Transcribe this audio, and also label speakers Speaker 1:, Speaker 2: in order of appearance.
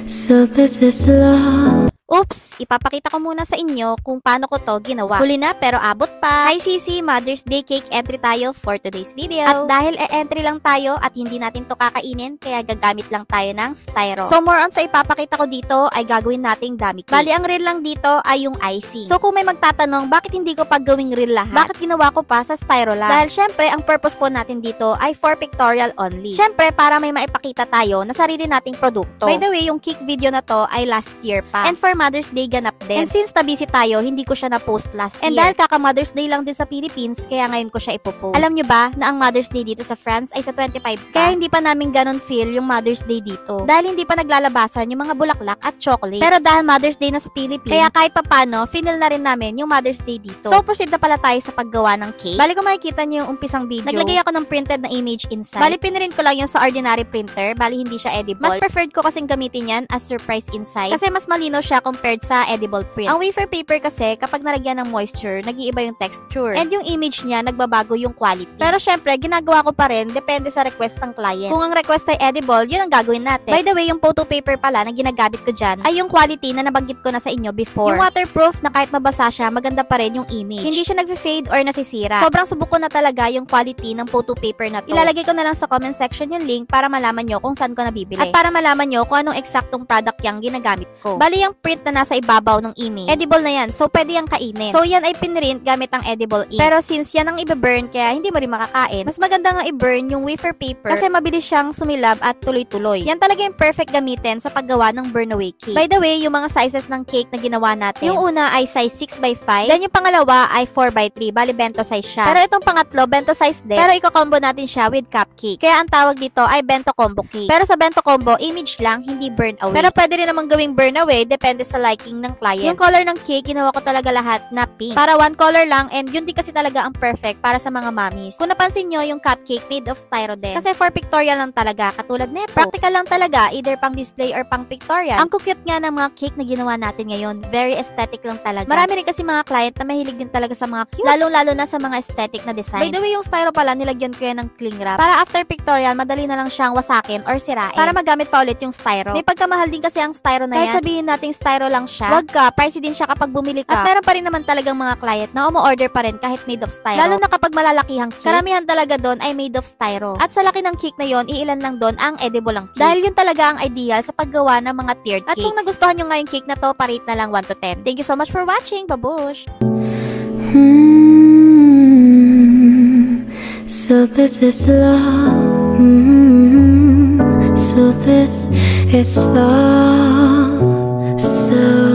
Speaker 1: So this is love.
Speaker 2: Oops! Ipapakita ko muna sa inyo kung paano ko to ginawa. Huli na pero abot pa. Hi Sisi! Mother's Day cake entry tayo for today's video. At dahil e-entry lang tayo at hindi natin to kakainin, kaya gagamit lang tayo ng styro. So more on sa ipapakita ko dito ay gagawin nating dummy cake. Bali ang reel lang dito ay yung icing. So kung may magtatanong bakit hindi ko pa gawing reel lahat, bakit ginawa ko pa sa styro lang? Dahil syempre ang purpose po natin dito ay for pictorial only. Syempre para may maipakita tayo na sarili nating produkto. By the way, yung cake video na to ay last year pa. And for Mother's Day ganap din. And since na-busy tayo, hindi ko siya na-post last year. And dahil kaka-Mother's Day lang din sa Philippines, kaya ngayon ko siya ipopost. Alam nyo ba na ang Mother's Day dito sa France ay sa 25 pa? Kaya hindi pa namin ganun feel yung Mother's Day dito. Dahil hindi pa naglalabasan yung mga bulaklak at chocolates. Pero dahil Mother's Day na sa Philippines, kaya kahit papano, finil na rin namin yung Mother's Day dito. So proceed na pala tayo sa paggawa ng cake. Bali kung makikita nyo yung umpisang video, naglagay ako ng printed na image inside. Bali pinirin ko lang yung sa ordinary printer, bali hindi siya edible. Mas preferred ko kasing gamitin yan as surprise inside. Kasi mas malinaw siya compared sa edible print. Ang wafer paper kasi, kapag nalagyan ng moisture, nag-iiba yung texture. And yung image niya, nagbabago yung quality. Pero syempre, ginagawa ko pa rin, depende sa request ng client. Kung ang request ay edible, yun ang gagawin natin. By the way, yung photo paper pala na ginagamit ko dyan, ay yung quality na nabanggit ko na sa inyo before. Yung waterproof na kahit mabasa siya, maganda pa rin yung image. Hindi siya nag-fade or nasisira. Sobrang subok ko na talaga yung quality ng photo paper na to. Ilalagay ko na lang sa comment section yung link para malaman nyo kung saan ko nabibili. At para malaman nyo kung anong eksaktong product yung ginagamit ko. Bali yung print na nasa ibabaw ng image, edible na yan. So, pwede yung kainin. So, yan ay pinrint gamit ang edible ink. Pero since yan ang i-burn, kaya hindi mo rin makakain, mas maganda nga i-burn yung wafer paper kasi mabilis siyang sumilab at tuloy-tuloy. Yan talaga yung perfect gamitin sa paggawa ng burn away cake. By the way, yung mga sizes ng cake na ginawa natin, yung una ay size 6x5, then yung pangalawa ay 4x3, bali bento size siya. Pero itong pangatlo, bento size din, pero i-combo natin siya with cupcake. Kaya ang tawag dito ay bento combo cake. Pero sa bento combo, image lang, hindi burn away. Pero pwede rin namang gawing burn away, depende sa liking ng client. Yung color ng cake, ginawa ko talaga lahat na pink. Para one color lang, and yun din kasi talaga ang perfect para sa mga mommies. Kung napansin nyo, yung cupcake made of styro din. Kasi for pictorial lang talaga, katulad nito. Practical lang talaga, either pang display or pang pictorial. Ang cute nga ng mga cake na ginawa natin ngayon. Very aesthetic lang talaga. Marami rin kasi mga client na mahilig din talaga sa mga cute. Lalong-lalo na sa mga aesthetic na design. By the way, yung styro pala, nilagyan ko yan ng cling wrap. Para after pictorial, madali na lang siyang wasakin or sirain. Para magamit pa ulit yung styro. May pagkamahal din kasi ang styro na yan. Kahit sabihin nating styro lang siya, wag ka, pricey din siya kapag bumili ka. At meron pa rin naman talagang mga client na umu-order pa rin kahit made of styro. Lalo na kapag malalakihang cake. Karamihan talaga doon ay made of styro. At sa laki ng cake na yon, iilan lang doon ang edible lang cake. Dahil yun talaga ang ideal sa paggawa ng mga tiered cakes. At kung nagustuhan nyo nga yung cake na to, parate na lang 1 to 10. Thank you so much for watching. Babush!
Speaker 1: So this is love. So this is love. So